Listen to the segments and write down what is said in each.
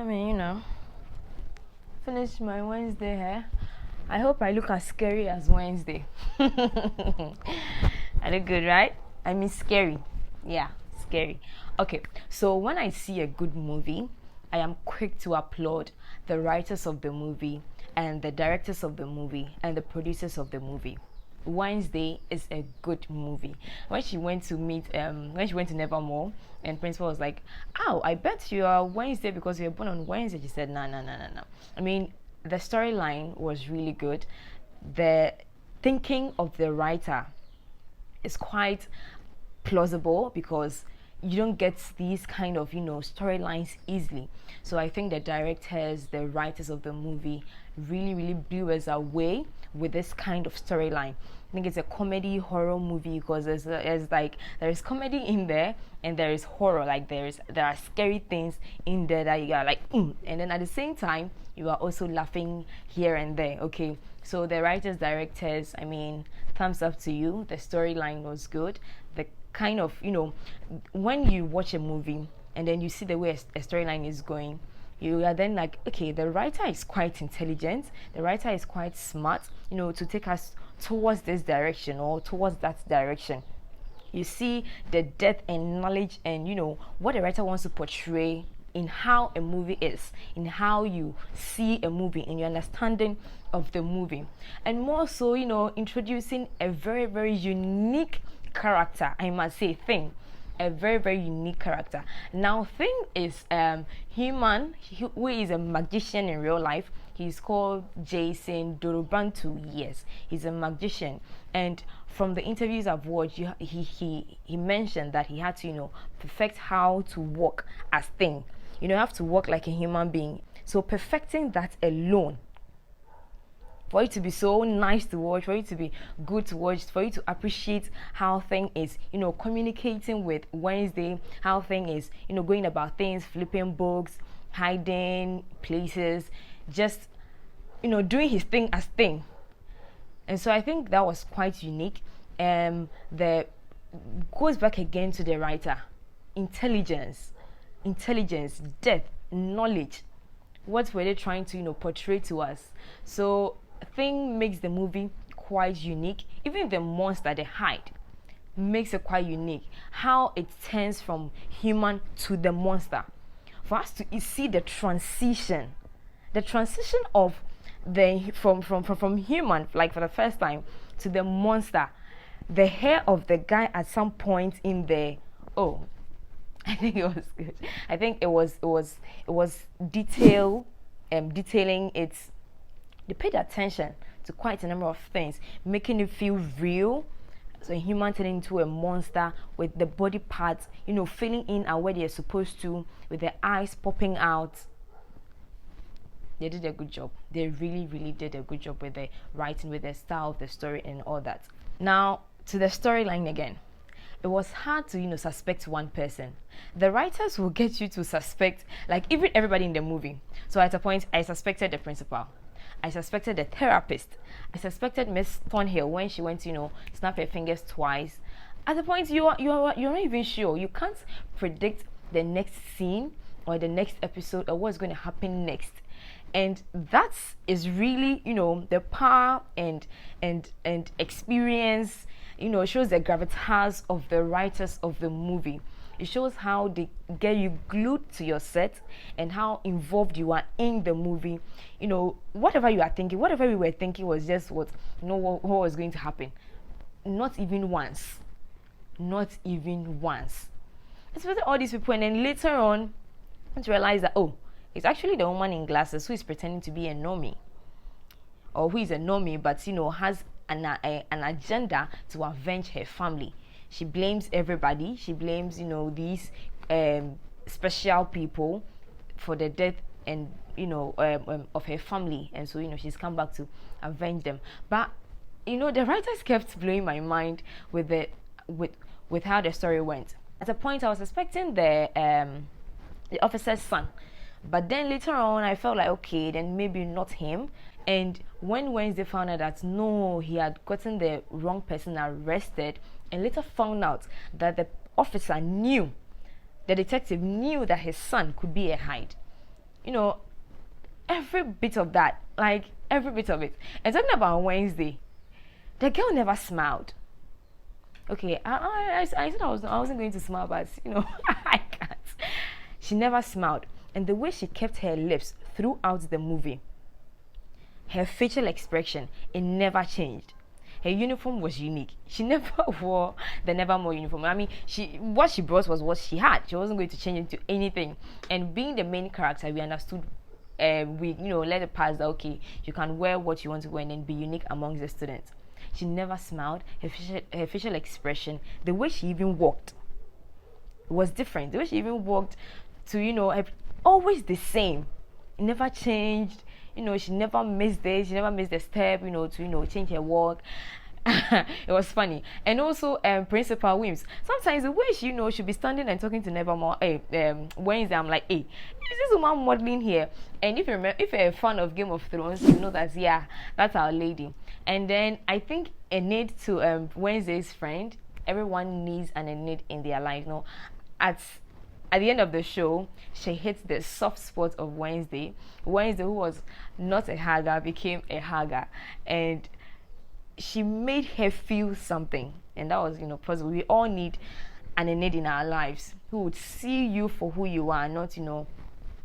I mean, finished my Wednesday hair. I hope I look as scary as Wednesday. I look good, right? I mean, scary. Yeah, scary. Okay, so when I see a good movie, I am quick to applaud the writers of the movie and the directors of the movie and the producers of the movie. Wednesday is a good movie. When she went to Nevermore, and principal was like, "Oh, I bet you are Wednesday because you're born on Wednesday." She said, "No, no, no, no, no." I mean, the storyline was really good. The thinking of the writer is quite plausible because you don't get these kind of storylines easily. So I think the directors, the writers of the movie really blew us away with this kind of storyline. I think it's a comedy horror movie because there's comedy in there and there is horror. Like there are scary things in there that you are like, and then at the same time you are also laughing here and there. Okay, so the writers, directors, I mean, thumbs up to you. The storyline was good. The kind of when you watch a movie and then you see the way a storyline is going, you are then like, okay, the writer is quite intelligent, the writer is quite smart, to take us towards this direction or towards that direction. You see the depth and knowledge and what the writer wants to portray in how a movie is, in how you see a movie, in your understanding of the movie, and more so introducing a very unique character, I must say, Thing, a very unique character. Now Thing is human who is a magician in real life. He's called Jason Dorobantu. Yes, he's a magician, and from the interviews I've watched, he mentioned that he had to perfect how to walk as Thing. You have to walk like a human being. So perfecting that alone, for it to be so nice to watch, for it to be good to watch, for you to appreciate how Thing is, communicating with Wednesday, how Thing is, going about things, flipping books, hiding places, just, doing his thing as Thing. And so I think that was quite unique. The goes back again to the writer. Intelligence, depth, knowledge. What were they trying to portray to us? So Thing makes the movie quite unique. Even the monster, the Hyde, makes it quite unique. How it turns from human to the monster. For us to see the transition of the from human, like for the first time, to the monster. The hair of the guy at some point in there. Oh, I think it was good. I think it was detailing its. They paid attention to quite a number of things, making it feel real. So a human turning into a monster with the body parts, filling in and where they're supposed to, with the eyes popping out. They did a good job. They really did a good job with the writing, with the style of the story and all that. Now to the storyline again. It was hard to suspect one person. The writers will get you to suspect like even everybody in the movie. So at a point I suspected the principal, I suspected the therapist, I suspected Miss Thornhill when she went to snap her fingers twice. At the point you're not even sure. You can't predict the next scene or the next episode or what's going to happen next. And that is really the power and experience. Shows the gravitas of the writers of the movie. It shows how they get you glued to your set and how involved you are in the movie. Whatever you are thinking, whatever we were thinking was just what was going to happen. Not even once. Especially all these people, and then later on, to realize that it's actually the woman in glasses who is pretending to be a normie, or who is a normie but has an agenda to avenge her family. She blames everybody. She blames these special people for the death and of her family, and so she's come back to avenge them. But the writers kept blowing my mind with how the story went. At a point I was suspecting the officer's son, but then later on I felt like, okay, then maybe not him. And when Wednesday found out that no, he had gotten the wrong person arrested, and later found out that the officer knew, the detective knew that his son could be a Hyde, you know, every bit of that, like every bit of it. And talking about Wednesday, the girl never smiled. Okay, I said I wasn't going to smile, but I can't. She never smiled, and the way she kept her lips throughout the movie, her facial expression, it never changed. Her uniform was unique. She never wore the Nevermore uniform. I mean, what she brought was what she had. She wasn't going to change into anything. And being the main character, we understood. We let it pass that okay, you can wear what you want to wear and then be unique amongst the students. She never smiled. Her facial expression, the way she even walked, was different. The way she even walked to always the same. It never changed. She never missed this. She never missed a step. To change her walk. It was funny. And also Principal Wims, sometimes the way she should be standing and talking to Nevermore Wednesday, I'm like, hey, is this woman modeling here? And if you're a fan of Game of Thrones, you know that that's our lady. And then I think Enid to Wednesday's friend, everyone needs an Enid in their life. At the end of the show, she hits the soft spot of Wednesday. Wednesday, who was not a hugger, became a hugger. And she made her feel something. And that was, possible. We all need an Enid in our lives who would see you for who you are, not,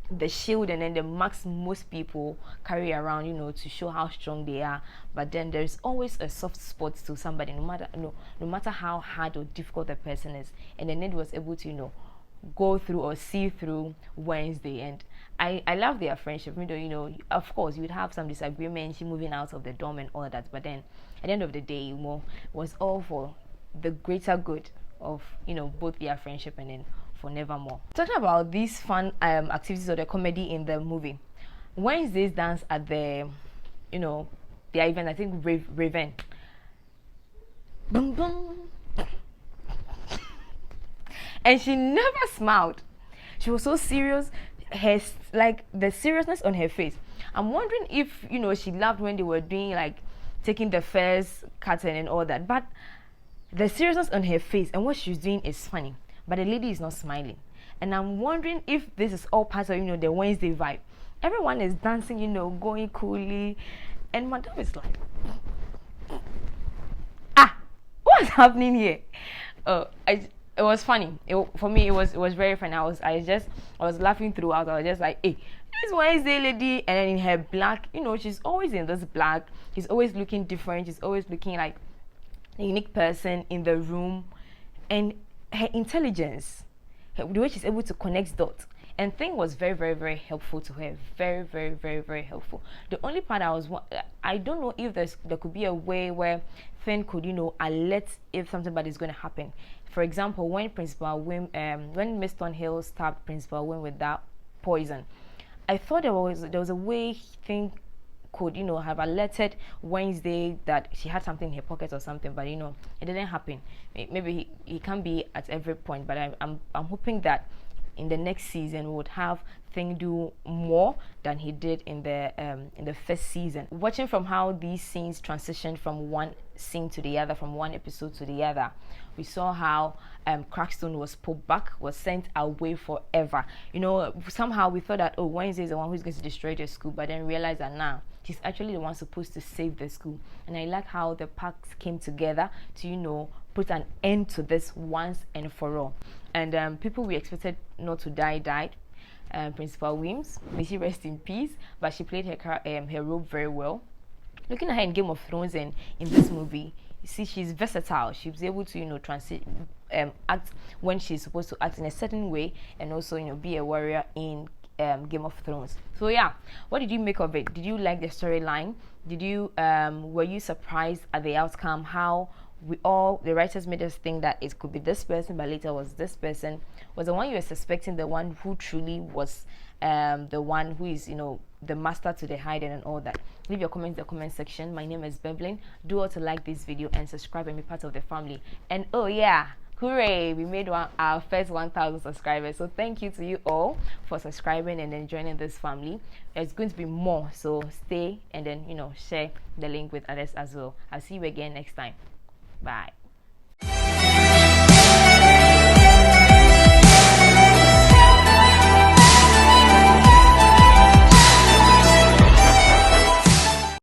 the shield and then the marks most people carry around, to show how strong they are. But then there's always a soft spot to somebody, no matter how hard or difficult the person is. And Enid was able to, go through or see through Wednesday. And I love their friendship, even though of course you would have some disagreements, she moving out of the dorm and all that, but then at the end of the day, was all for the greater good of both their friendship and then for Nevermore. Talking about these fun activities or the comedy in the movie, Wednesday's dance at the their event, I think Raven, boom boom. And she never smiled. She was so serious. The seriousness on her face. I'm wondering if she laughed when they were doing taking the first curtain and all that. But the seriousness on her face and what she's doing is funny. But the lady is not smiling. And I'm wondering if this is all part of the Wednesday vibe. Everyone is dancing, going coolly, and Madame is like, what's happening here? It was funny. For me, it was very funny. I was laughing throughout. I was just like, hey, this Wednesday lady, and then in her black, she's always in this black. She's always looking different. She's always looking like a unique person in the room, and her intelligence, the way she's able to connect dots. And Thing was very, very, very helpful to her. Very, very, very, very helpful. The only part I don't know if there could be a way where Thing could, alert if something bad is going to happen. For example, when when Miss Thornhill stabbed Principal Wim with that poison, I thought there was a way Thing could, have alerted Wednesday that she had something in her pocket or something, but it didn't happen. Maybe he can't be at every point, but I'm hoping that in the next season we would have Thing do more than he did in the first season. Watching from how these scenes transitioned from one scene to the other, from one episode to the other, we saw how Crackstone was pulled back, was sent away forever. Somehow we thought that Wednesday is the one who's going to destroy the school, but then realized that now she's actually the one supposed to save the school. And I like how the parks came together to put an end to this once and for all. And people we expected not to die died. Principal Wims, may she rest in peace, but she played her role very well. Looking at her in Game of Thrones and in this movie, you see she's versatile. She was able to act when she's supposed to act in a certain way, and also be a warrior in Game of Thrones. So yeah, what did you make of it? Did you like the storyline? Were you surprised at the outcome? How the writers made us think that it could be this person, but later was this person. Was the one you were suspecting the one who truly was the one who is the master to the Hyde and all that? Leave your comments in the comment section. My name is Beblin. Do also like this video and subscribe and be part of the family. And oh yeah, hooray, we made our first 1,000 subscribers. So thank you to you all for subscribing and then joining this family. There's going to be more, so stay and then share the link with others as well. I'll see you again next time. Bye.